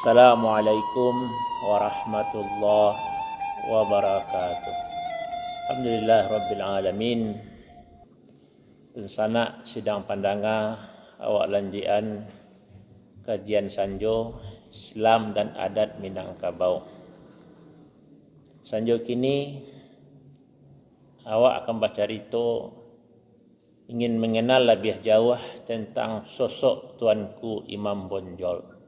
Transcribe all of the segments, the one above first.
Assalamualaikum warahmatullahi wabarakatuh. Alhamdulillah Rabbil Alamin. Pensana sidang pandanga awak lanjian kajian sanjo Islam dan adat Minangkabau. Sanjo kini awak akan baca rito ingin mengenal lebih jauh tentang sosok Tuanku Imam Bonjol.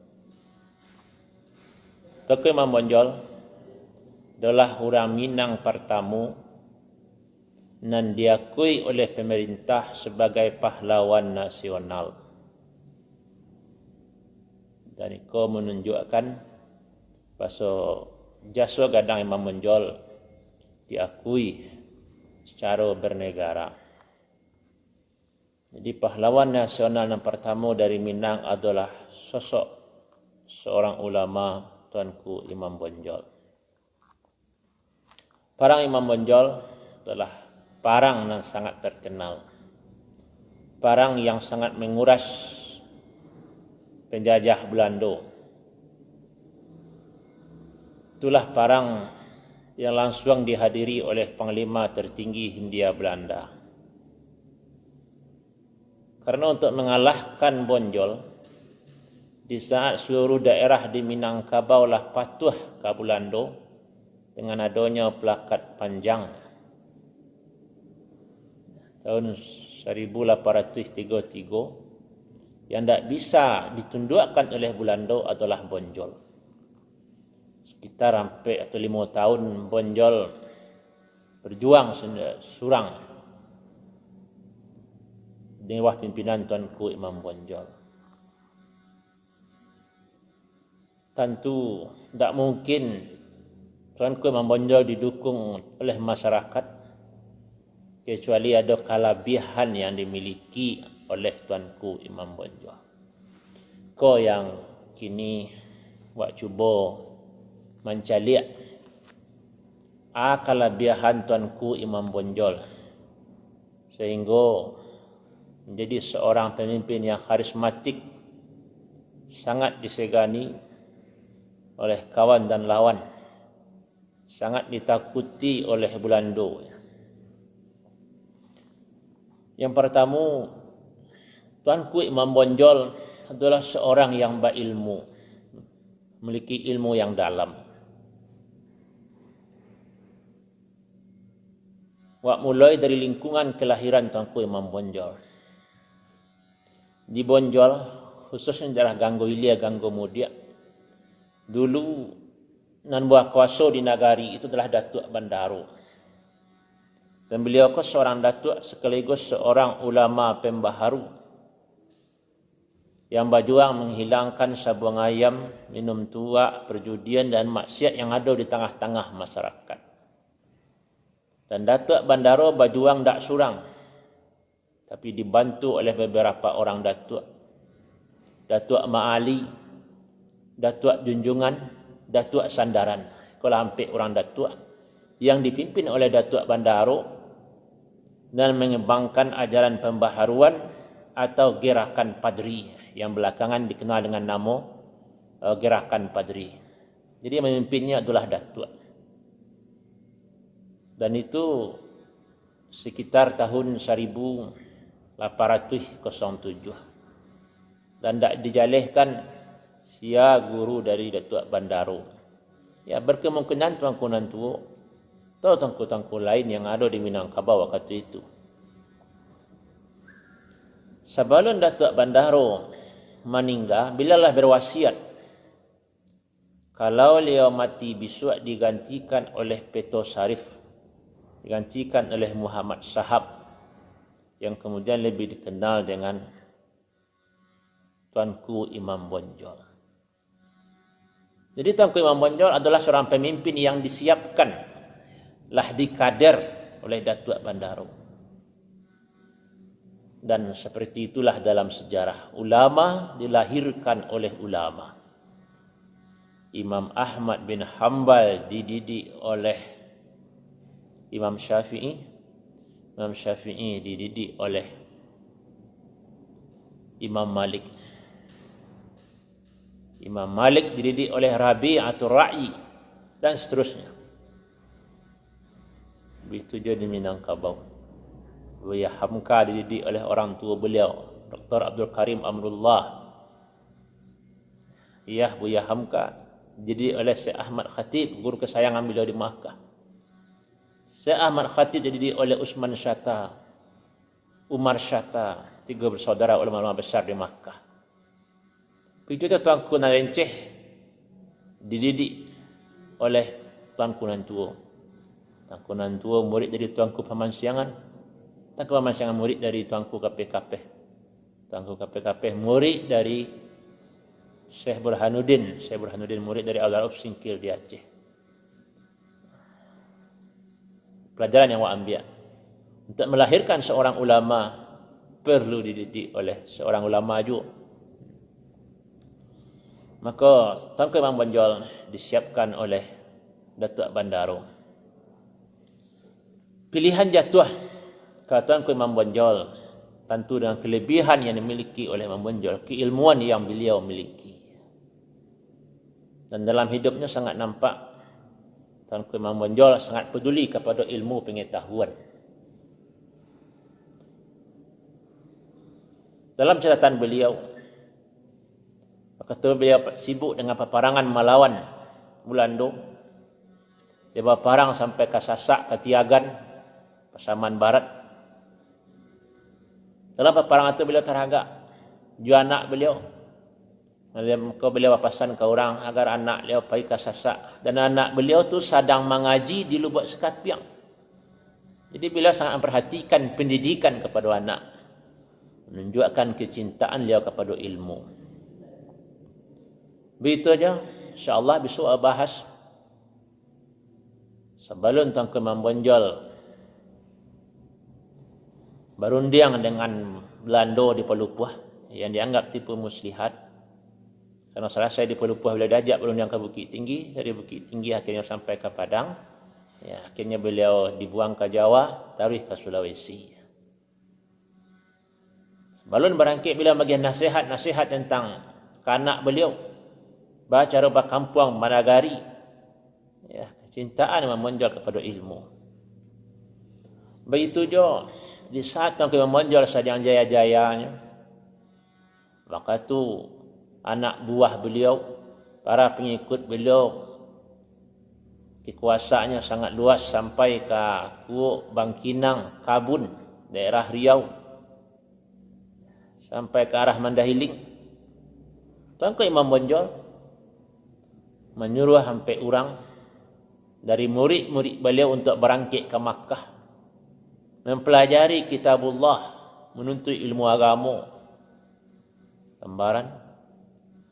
Tuanku Imam Bonjol adalah orang Minang pertama dan diakui oleh pemerintah sebagai pahlawan nasional. Dan itu menunjukkan bahwa jasa gadang Imam Bonjol diakui secara bernegara. Jadi pahlawan nasional yang pertama dari Minang adalah sosok seorang ulama Tuanku Imam Bonjol. Parang Imam Bonjol adalah parang yang sangat terkenal. Parang yang sangat menguras penjajah Belanda. Itulah parang yang langsung dihadiri oleh Panglima tertinggi Hindia Belanda. Karena untuk mengalahkan Bonjol, di saat seluruh daerah di Minangkabau lah patuh ke Belanda dengan adanya plakat panjang tahun 1833 yang tidak bisa ditundukkan oleh Belanda adalah Bonjol. Sekitar hampir atau 5 tahun Bonjol berjuang surang di bawah pimpinan Tuanku Imam Bonjol. Tentu tidak mungkin Tuanku Imam Bonjol didukung oleh masyarakat kecuali ada kelebihan yang dimiliki oleh Tuanku Imam Bonjol. Kau yang kini buat cuba mencaliak kelebihan Tuanku Imam Bonjol sehingga menjadi seorang pemimpin yang karismatik, sangat disegani oleh kawan dan lawan, sangat ditakuti oleh Belanda. Yang pertama, Tuanku Imam Bonjol adalah seorang yang berilmu, memiliki ilmu yang dalam. Mulai dari lingkungan kelahiran Tuanku Imam Bonjol. Di Bonjol, khususnya daerah Ganggo Ilia, Ganggo Mudia, dulu nan buah kuasa di nagari itu adalah Datuk Bandaro. Dan beliau ke seorang datuk sekaligus seorang ulama pembaharu yang berjuang menghilangkan sabung ayam, minum tua, perjudian dan maksiat yang ada di tengah-tengah masyarakat. Dan Datuk Bandaro berjuang tak surang, tapi dibantu oleh beberapa orang datuk. Datuk Ma'ali, Datuk Junjungan, Datuk Sandaran. Kalau hampir orang datuk yang dipimpin oleh Datuk Bandaro dan mengembangkan ajaran pembaharuan atau gerakan Padri yang belakangan dikenal dengan nama gerakan Padri. Jadi memimpinnya adalah datuk. Dan itu sekitar tahun 1807 dan tidak dijalihkan sia guru dari Datuk Bandaro. Ya, berkemungkinan tuanku nantu atau tuanku-tuanku lain yang ada di Minangkabau waktu itu. Sebelum Datuk Bandaro meninggal, bilalah berwasiat kalau beliau mati besok digantikan oleh Peto Sarif, digantikan oleh Muhammad Sahab yang kemudian lebih dikenal dengan Tuanku Imam Bonjol. Jadi Tuanku Imam Bonjol adalah seorang pemimpin yang disiapkan lah dikader oleh Datuk Bandaro. Dan seperti itulah dalam sejarah. Ulama dilahirkan oleh ulama. Imam Ahmad bin Hanbal dididik oleh Imam Syafi'i. Imam Syafi'i dididik oleh Imam Malik. Imam Malik dididik oleh Rabi'atul Ra'i dan seterusnya. Begitu juga di Minangkabau. Buya Hamka dididik oleh orang tua beliau, Dr. Abdul Karim Amrullah. Ya, Buya Hamka dididik oleh Syekh Ahmad Khatib, guru kesayangan beliau di Makkah. Syekh Ahmad Khatib dididik oleh Usman Shatta, Umar Shatta, 3 bersaudara ulama-ulama besar di Makkah. Begitu juga Tuanku Nalenceh dididik oleh Tuanku Nantuo. Tuanku Nantuo murid dari Tuanku Paman Siangan. Tuanku Paman Siangan murid dari Tuanku Kapeh-Kapeh. Tuanku Kapeh-Kapeh murid dari Syekh Burhanuddin. Syekh Burhanuddin murid dari Al-Arab Singkil di Aceh. Pelajaran yang wa ambil. Untuk melahirkan seorang ulama perlu dididik oleh seorang ulama juga. Maka Tuanku Imam Bonjol disiapkan oleh Datuk Bandaro. Pilihan jatuh ke Tuanku Imam Bonjol tentu dengan kelebihan yang dimiliki oleh Imam Bonjol, keilmuan yang beliau miliki. Dan dalam hidupnya sangat nampak Tuanku Imam Bonjol sangat peduli kepada ilmu pengetahuan. Dalam catatan beliau, kata beliau sibuk dengan peperangan melawan Belanda. Dia berperang sampai ke Sasak, ke Tiagan, Pasaman Barat. Dalam peperangan itu beliau terhagak. Dua anak beliau. Maka beliau papasan ke orang agar anak beliau pergi ke Sasak. Dan anak beliau tu sedang mengaji di Lubuk Sekapiang. Jadi beliau sangat memperhatikan pendidikan kepada anak. Menunjukkan kecintaan beliau kepada ilmu. Begitu saja. InsyaAllah besok bahas. Sebelum Tuanku Imam Bonjol berunding dengan Belanda di Pelupuh yang dianggap tipu muslihat. Karena selesai di Pelupuh beliau diajak berunding ke Bukit Tinggi. Dari Bukit Tinggi akhirnya sampai ke Padang. Ya, akhirnya beliau dibuang ke Jawa, tarik ke Sulawesi. Sebelum berangkit beliau bagi nasihat-nasihat tentang anak beliau. Cara berkampung Managari. Ya, kecintaan Imam Bonjol kepada ilmu. Begitu juga di saat Tuanku Imam Bonjol sedang jaya-jayanya, maka tu anak buah beliau, para pengikut beliau, kekuasaannya sangat luas sampai ke Kuok, Bangkinang, Kabun, daerah Riau, sampai ke arah Mandahiling. Tuanku Imam Bonjol menyuruh sampai orang dari murid-murid beliau untuk berangkit ke Makkah, mempelajari kitabullah, menuntut ilmu agama. Gambaran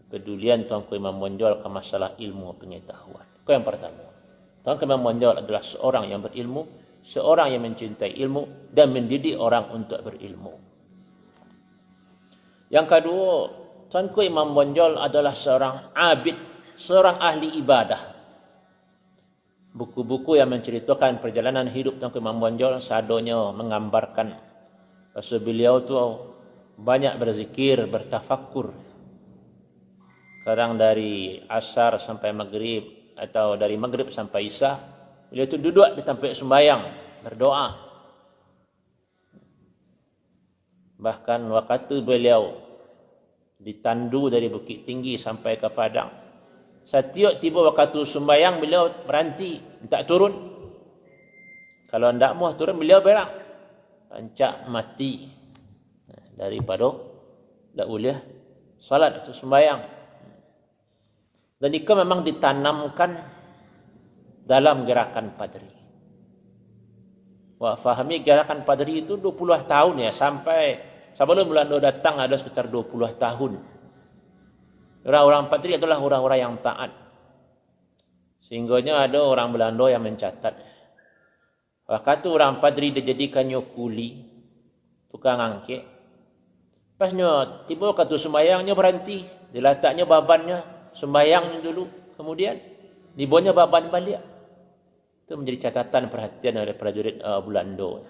kepedulian Tuanku Imam Bonjol ke masalah ilmu pengetahuan. Itu yang pertama. Tuanku Imam Bonjol adalah seorang yang berilmu, seorang yang mencintai ilmu dan mendidik orang untuk berilmu. Yang kedua, Tuanku Imam Bonjol adalah seorang abid, seorang ahli ibadah. Buku-buku yang menceritakan perjalanan hidup Tuanku Imam Bonjol seadanya menggambarkan bahwa beliau tu banyak berzikir, bertafakkur. Kadang dari asar sampai maghrib atau dari maghrib sampai isya, beliau tu duduk di tempat sembahyang berdoa. Bahkan waktu beliau ditandu dari Bukit Tinggi sampai ke Padang, setiap tiba waktu sembahyang beliau berhenti, tak turun. Kalau tidak mau turun beliau berang, rancak mati daripada tak boleh salat atau sembahyang. Dan itu memang ditanamkan dalam gerakan Padri. Wah, fahami gerakan Padri itu 20 tahun ya, sampai sebelum Belanda datang ada sekitar 20 tahun. Orang-orang Padri adalah orang-orang yang taat. Sehingganya ada orang Belanda yang mencatat, waktu orang Padri dijadikannya kuli, tukang angkit. Pasnya tiba waktu sembahyangnya berhenti, diletaknya babannya, sembahyangnya dulu, kemudian dibawanya baban balik. Itu menjadi catatan perhatian oleh prajurit Belanda.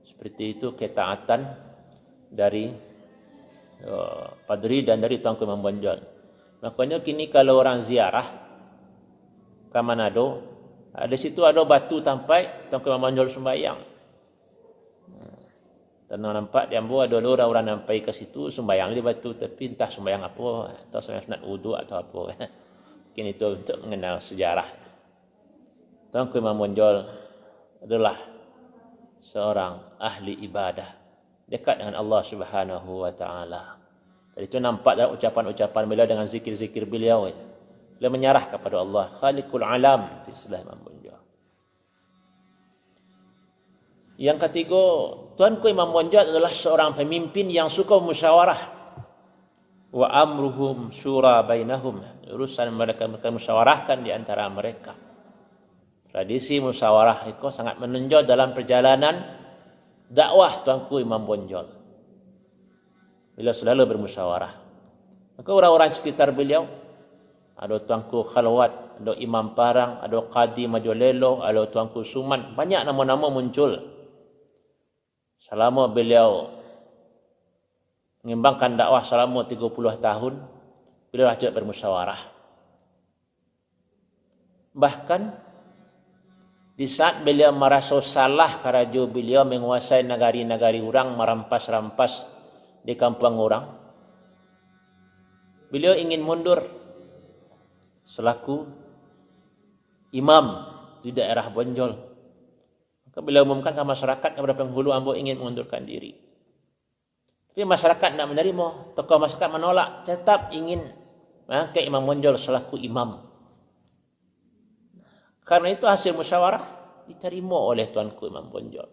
Seperti itu ketaatan dari Padri dan dari Tuanku Imam Bonjol. Makanya kini kalau orang ziarah ke Manado, di situ ada batu tampai Tuanku Imam Bonjol sembahyang. Dan nampak di Ambo ada orang sampai ke situ sembahyang di batu, tapi entah sembahyang apa, atau sembahyang sunat wudu atau apa. Mungkin itu untuk mengenal sejarah. Tuanku Imam Bonjol adalah seorang ahli ibadah, dekat dengan Allah Subhanahu wa taala. Dan itu nampak dalam ucapan-ucapan beliau dengan zikir-zikir beliau. Beliau menyerah kepada Allah, Khaliqul Alam, itu istilah Imam Bonjol. Yang ketiga, Tuanku Imam Bonjol adalah seorang pemimpin yang suka musyawarah. Wa amruhum syura bainahum. Urusan mereka musyawarahkan di antara mereka. Tradisi musyawarah itu sangat menonjol dalam perjalanan dakwah Tuanku Imam Bonjol. Beliau selalu bermusyawarah. Maka orang-orang sekitar beliau, ada Tuanku Khalwat, ada Imam Parang, ada Qadi Majolelo, ada Tuanku Suman, banyak nama-nama muncul. Selama beliau mengembangkan dakwah selama 30 tahun, beliau ajak bermusyawarah. Bahkan di saat beliau merasa salah kerana beliau menguasai negari-negari orang, merampas-rampas di kampung orang, beliau ingin mundur selaku imam di daerah Bonjol. Maka beliau umumkan ke masyarakat, kepada penghulu Ambo ingin mengundurkan diri. Tapi masyarakat tidak menerima, tokoh masyarakat menolak, tetap ingin mengangkat Imam Bonjol selaku imam. Karena itu hasil musyawarah diterima oleh Tuanku Imam Bonjol.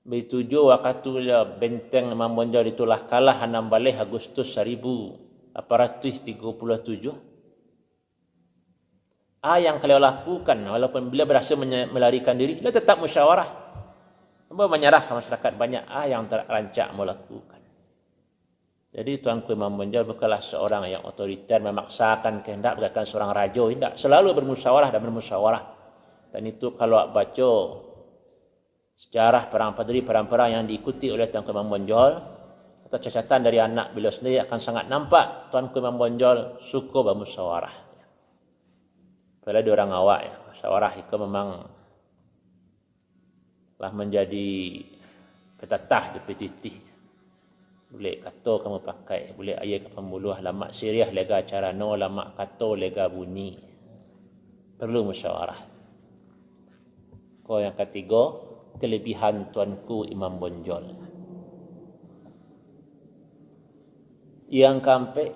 Betujuh waktu benteng Imam Bonjol itulah kalah 16 Agustus 1837. Yang beliau lakukan, walaupun beliau berhasil melarikan diri, beliau tetap musyawarah. Beliau menyerahkan masyarakat banyak yang terancak melakukan. Jadi Tuanku Imam Bonjol bukanlah seorang yang otoriter, memaksakan kehendak, bukan seorang raja, tidak. Selalu bermusyawarah dan bermusyawarah. Dan itu kalau baca sejarah perang-perang yang diikuti oleh Tuanku Imam Bonjol, atau catatan dari anak beliau sendiri, akan sangat nampak Tuanku Imam Bonjol suka bermusyawarah. Padahal dia orang awak ya, musyawarah itu memang telah menjadi petatah di PTT. Boleh kata kamu pakai, boleh ayat ke pembuluh, lamak siriah lega carano, lamak kata lega bunyi. Perlu musyawarah. Yang ketiga, kelebihan Tuanku Imam Bonjol. Yang keempat,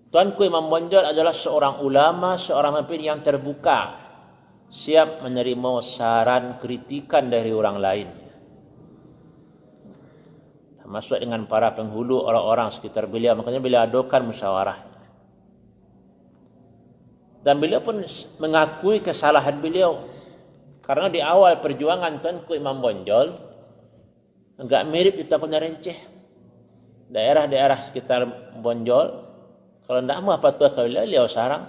Tuanku Imam Bonjol adalah seorang ulama, seorang pemimpin yang terbuka, siap menerima saran, kritikan dari orang lain. Termasuk dengan para penghulu, orang-orang sekitar beliau. Makanya beliau adakan musyawarah. Dan beliau pun mengakui kesalahan beliau. Karena di awal perjuangan Tuanku Imam Bonjol, agak mirip di Tuanku Renceh. Daerah-daerah sekitar Bonjol, kalau tidak mau apa tuh beliau sarang.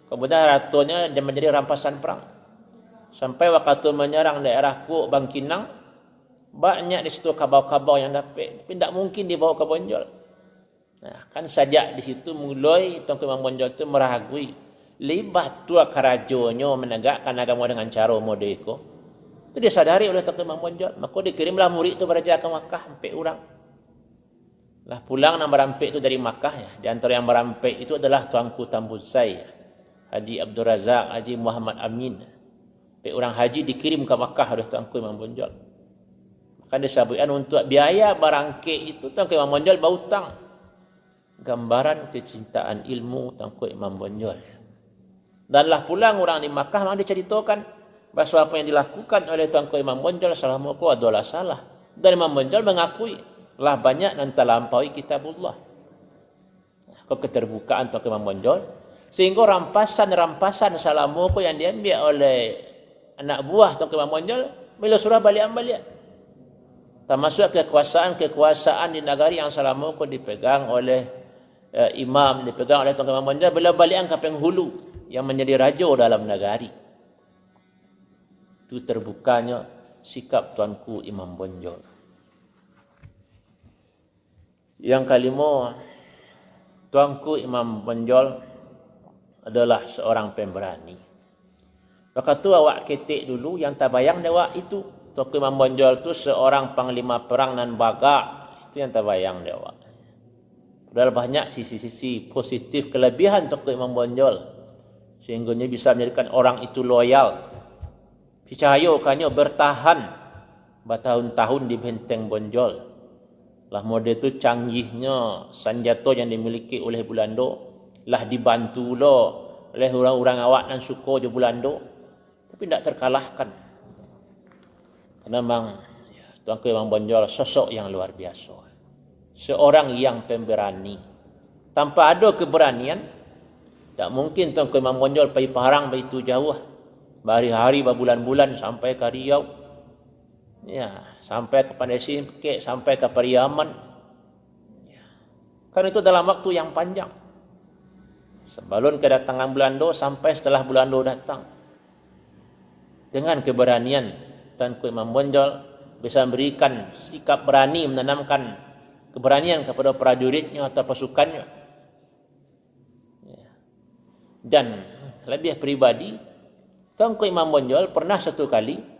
Kemudian ratunya dia menjadi rampasan perang. Sampai waktu menyerang daerah Kuk Bangkinang, banyak di situ kabau-kabau yang dapat. Tapi tidak mungkin dibawa ke Bonjol. Nah, kan sejak di situ mulai Tuanku Imam Bonjol itu meragui. Libat tua karajonya menegakkan agama dengan cara modeko. Itu disadari oleh Tuanku Imam Bonjol. Maka dikirimlah murid itu beraja ke Makkah, sampai orang. Lah pulang yang merampik itu dari Makkah ya. Di antara yang merampik itu adalah Tuanku Tambusai, Haji Abdul Razak, Haji Muhammad Amin. Sampai orang haji dikirim ke Makkah oleh Tuanku Imam Bonjol. Maka disebutkan untuk biaya barangkit itu Tuanku Imam Bonjol berhutang. Gambaran kecintaan ilmu Tuanku Imam Bonjol. Danlah pulang orang di Makkah memang diceritakan bahawa apa yang dilakukan oleh Tuanku Imam Bonjol selama itu adalah salah. Dan Imam Bonjol mengakui lah banyak dan terlampaui kitabullah. Keterbukaan Tuanku Imam Bonjol, sehingga rampasan-rampasan Salamoko yang diambil oleh anak buah Tuanku Imam Bonjol, beliau surah balik-balik. Termasuk kekuasaan di negari yang Salamoko dipegang oleh imam, dipegang oleh Tuanku Imam Bonjol, beliau balikan ke penghulu yang menjadi raja dalam negari. Itu terbukanya sikap Tuanku Imam Bonjol. Yang kelima, Tuanku Imam Bonjol adalah seorang pemberani. Maka tu awak ketik dulu yang terbayang awak itu. Tuanku Imam Bonjol tu seorang panglima perang nan bagak. Itu yang terbayang awak. Padahal banyak sisi-sisi positif kelebihan Tuanku Imam Bonjol. Sehingga bisa menjadikan orang itu loyal. Percayakannya bertahan bertahun-tahun di benteng Bonjol. Lah model itu canggihnya senjata yang dimiliki oleh Belanda. Lah dibantu oleh orang-orang awak dan suku je Belanda. Tapi tidak terkalahkan. Karena memang Tuanku Imam Bonjol sosok yang luar biasa. Seorang yang pemberani. Tanpa ada keberanian, tak mungkin Tuanku Imam Bonjol pergi parang begitu jauh. Berhari-hari, berbulan-bulan sampai ke Riau. Ya, sampai ke Pandai Singkek, sampai ke Pariaman. Ya. Karena itu dalam waktu yang panjang. Sebelum kedatangan Belanda sampai setelah Belanda datang. Dengan keberanian Tuanku Imam Bonjol bisa memberikan sikap berani menanamkan keberanian kepada prajuritnya atau pasukannya. Ya. Dan lebih pribadi, Tuanku Imam Bonjol pernah satu kali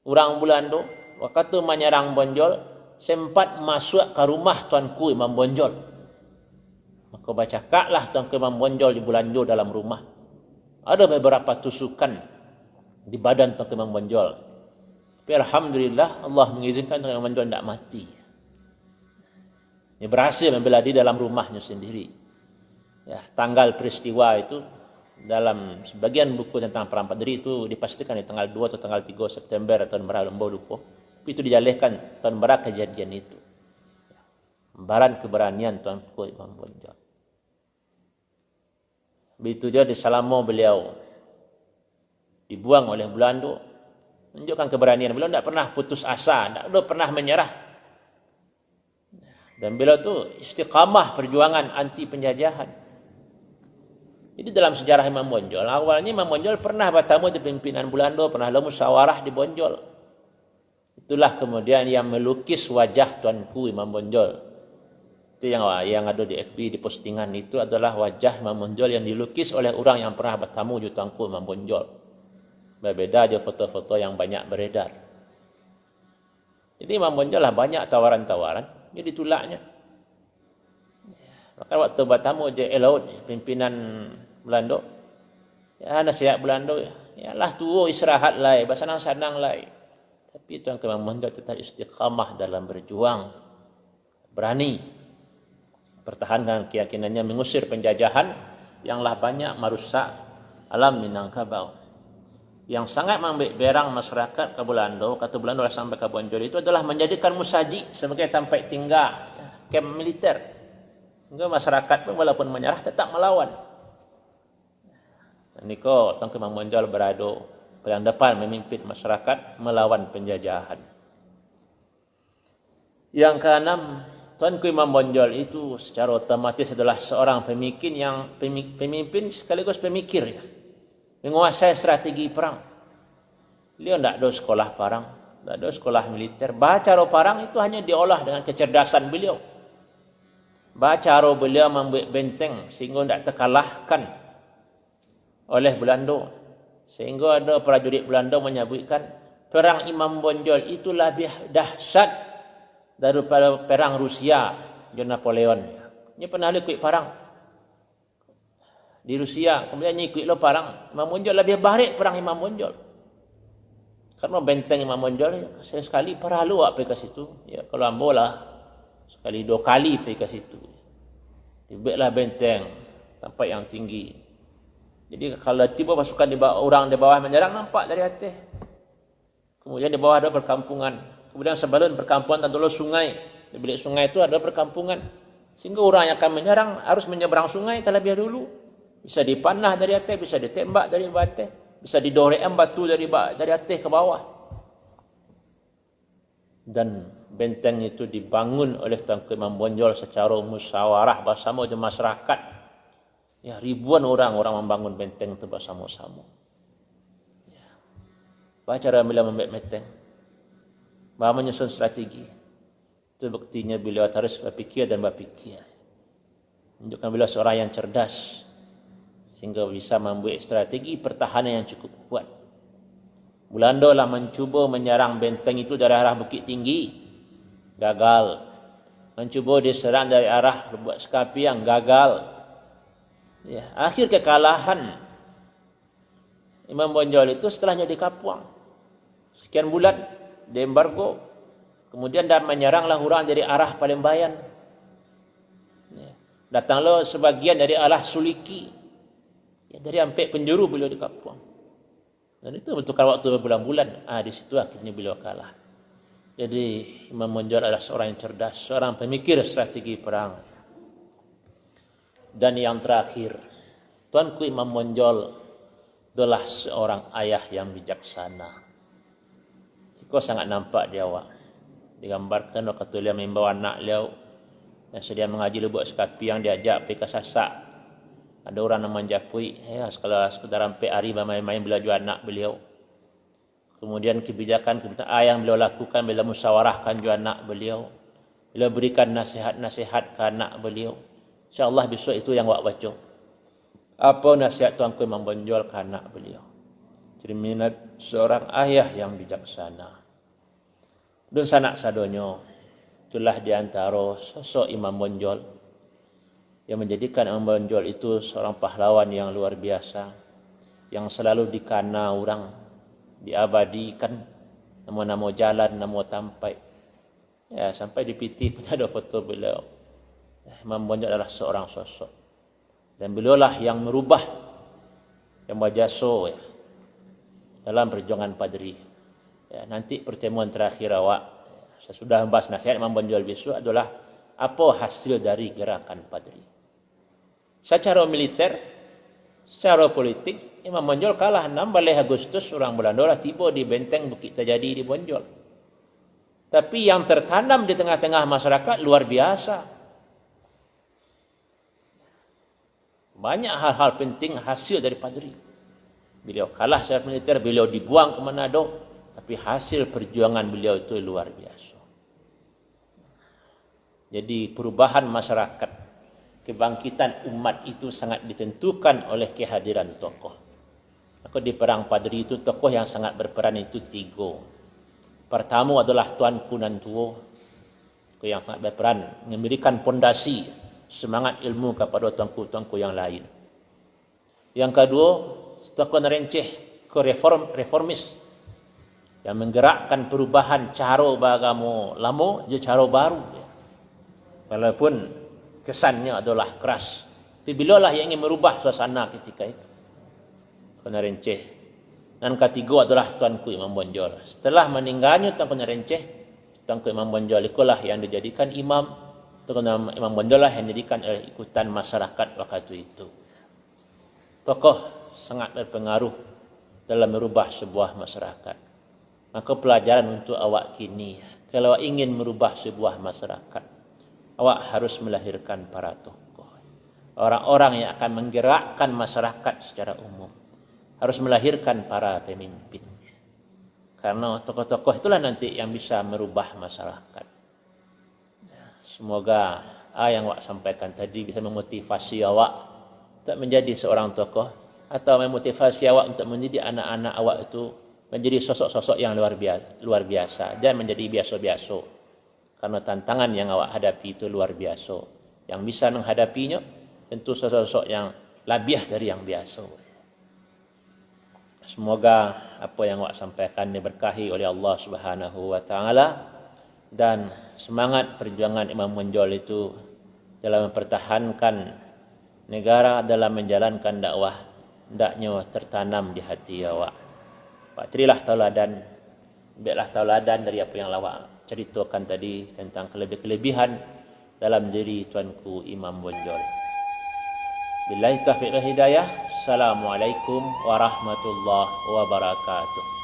orang Belanda waktu menyerang Bonjol sempat masuk ke rumah Tuanku Imam Bonjol. Maka bacakaklah Tuanku Imam Bonjol di Belanda dalam rumah. Ada beberapa tusukan di badan Tuanku Imam Bonjol. Tapi alhamdulillah Allah mengizinkan Tuanku Imam Bonjol tidak mati. Dia berhasil membela diri dalam rumahnya sendiri. Ya, tanggal peristiwa itu dalam sebagian buku tentang perang Padri itu dipastikan di tanggal 2 atau tanggal 3 September tahun berapa lupa. Tapi itu dijalihkan tahun berapa kejadian itu. Gambaran keberanian Tuanku Imam Bonjol. Begitu juga di Selama beliau dibuang oleh Belanda, menunjukkan keberanian. Beliau tidak pernah putus asa, tidak pernah menyerah. Dan beliau itu istiqamah perjuangan anti penjajahan. Jadi dalam sejarah Imam Bonjol, awalnya Imam Bonjol pernah bertamu di pimpinan Belanda, pernah musyawarah di Bonjol. Itulah kemudian yang melukis wajah Tuanku Imam Bonjol. Itu yang ada di FB, di postingan itu adalah wajah Imam Bonjol yang dilukis oleh orang yang pernah bertamu di Tuanku Imam Bonjol. Berbeda aja foto-foto yang banyak beredar. Jadi Imam Bonjol lah banyak tawaran-tawaran, jadi tulaknya. Maka waktu bertamu je Elaud, pimpinan Belanda, ya nasihat Belanda, ya lah tua istirahat lah, bersenang-senang lah. Tapi Tuanku Imam Bonjol tetap istiqamah dalam berjuang, berani pertahankan keyakinannya mengusir penjajahan yanglah banyak merusak alam Minangkabau. Yang sangat mengambil berang masyarakat ke Belanda, kata Belanda sampai ke Bonjol itu adalah menjadikan Musaji sebagai tempat tinggal, kamp militer. Sehingga masyarakat pun walaupun menyerah tetap melawan. Niko Tuanku Imam Bonjol berada paling depan memimpin masyarakat melawan penjajahan. Yang keenam, Tuanku Imam Bonjol itu secara otomatis adalah seorang pemimpin sekaligus pemikir, ya. Menguasai strategi perang. Beliau tidak ada sekolah perang, tidak ada sekolah militer. Cara perang itu hanya diolah dengan kecerdasan beliau. Cara beliau membuat benteng sehingga tidak terkalahkan oleh Belanda. Sehingga ada prajurit Belanda menyebutkan perang Imam Bonjol itu lebih dahsyat daripada perang Rusia dan Napoleon. Dia pernah ikut perang di Rusia, kemudian dia ikut perang Imam Bonjol. Lebih baik perang Imam Bonjol. Karena benteng Imam Bonjol saya sekali perlu pergi ke situ. Ya, kalau ambolah sekali 2 kali pergi ke situ. Dibuatlah benteng tempat yang tinggi. Jadi kalau tiba pasukan di bawah, orang di bawah menyerang nampak dari atas. Kemudian di bawah ada perkampungan. Kemudian sebelum perkampungan ada sungai. Di bilik sungai itu ada perkampungan. Sehingga orang yang akan menyerang harus menyeberang sungai terlebih dahulu. Bisa dipanah dari atas, bisa ditembak dari atas, bisa didorek batu dari atas ke bawah. Dan benteng itu dibangun oleh Tuanku Imam Bonjol secara musyawarah bersama dengan masyarakat. Ya, ribuan orang membangun benteng itu bersama-sama. Ya. Cara beliau membuat benteng, menyusun strategi. Itu buktinya beliau harus berfikir dan berfikir. Menunjukkan beliau seorang yang cerdas sehingga bisa membuat strategi pertahanan yang cukup kuat. Belanda lah mencuba menyerang benteng itu dari arah Bukit Tinggi, gagal. Mencuba diserang dari arah Lubuk Sekapiang, gagal. Ya, akhir kekalahan Imam Bonjol itu setelahnya di Kapuang. Sekian bulan di embargo, kemudian dan menyeranglah orang dari arah Palembayan. Ya, datanglah sebagian dari arah Suliki. Ya, dari Ampek penjuru beliau di Kapuang. Dan itu membutuhkan waktu berbulan-bulan. Di situ akhirnya beliau kalah. Jadi Imam Bonjol adalah seorang yang cerdas, seorang pemikir strategi perang. Dan yang terakhir, Tuanku Imam Bonjol adalah seorang ayah yang bijaksana. Kau sangat nampak dia awak. Digambarkan waktu dia membawa anak dia yang sedia mengaji Lubuk Sekapiang, diajak pergi ke Sasak. Ada orang nama Japui, ya sekala sekedar sampai hari bermain-main beliau jual anak beliau. Kemudian kebijakan yang beliau lakukan bila musyawarahkan jual anak beliau. Beliau berikan nasihat-nasihat ke anak beliau. InsyaAllah besok itu yang awak baca. Apa nasihat Tuanku Imam Bonjol ke anak beliau. Cerminat seorang ayah yang bijaksana. Dan sanak sadonyo, itulah di antara sosok Imam Bonjol yang menjadikan Imam Bonjol itu seorang pahlawan yang luar biasa, yang selalu dikana orang, diabadikan nama-nama jalan, nama tampai. Ya, sampai di PT pun ada foto beliau. Imam Bonjol adalah seorang sosok. Dan beliau lah yang merubah, yang berjasa ya, dalam perjuangan Padri. Ya, nanti pertemuan terakhir awak, saya sudah membahas nasihat Imam Bonjol besok adalah apa hasil dari gerakan Padri. Secara militer, secara politik, Imam Bonjol kalah 16 Agustus orang Belanda lah tiba di benteng Bukit Terjadi di Bonjol. Tapi yang tertanam di tengah-tengah masyarakat luar biasa. Banyak hal-hal penting hasil dari Padri. Beliau kalah secara militer, beliau dibuang ke Manado, tapi hasil perjuangan beliau itu luar biasa. Jadi perubahan masyarakat, kebangkitan umat itu sangat ditentukan oleh kehadiran tokoh. Maka di Perang Padri itu tokoh yang sangat berperan itu 3. Pertama adalah Tuanku Nantuo, yang sangat berperan memberikan pondasi semangat ilmu kepada tuanku-tuanku yang lain. Yang kedua, tokoh Nerenceh ke reformis yang menggerakkan perubahan cara beragama lama je cara baru. Walaupun kesannya adalah keras, tapi beliau lah yang ingin merubah suasana ketika itu. Tuan Nerenceh. Dan ketiga adalah Tuanku Imam Bonjol. Setelah meninggalnya Tuanku Nerenceh, Tuanku Imam Bonjol itulah yang dijadikan imam. Tuanku Imam Bonjol lah yang dijadikan oleh ikutan masyarakat waktu itu. Tokoh sangat berpengaruh dalam merubah sebuah masyarakat. Maka pelajaran untuk awak kini, kalau ingin merubah sebuah masyarakat, awak harus melahirkan para tokoh. Orang-orang yang akan menggerakkan masyarakat secara umum. Harus melahirkan para pemimpin. Karena tokoh-tokoh itulah nanti yang bisa merubah masyarakat. Semoga yang awak sampaikan tadi bisa memotivasi awak untuk menjadi seorang tokoh, atau memotivasi awak untuk menjadi anak-anak awak itu menjadi sosok-sosok yang luar biasa dan menjadi biasa-biasa. Karena tantangan yang awak hadapi itu luar biasa. Yang bisa menghadapinya tentu sosok-sosok yang lebih dari yang biasa. Semoga apa yang awak sampaikan diberkahi oleh Allah Subhanahu wa taala, dan semangat perjuangan Imam Bonjol itu dalam mempertahankan negara, dalam menjalankan dakwah, hendaknya tertanam di hati awak. Terilah tauladan, biarlah tauladan dari apa yang awak ceritakan tadi tentang kelebihan dalam diri Tuanku Imam Bonjol. Billahi taufiq wal hidayah. Assalamualaikum warahmatullahi wabarakatuh.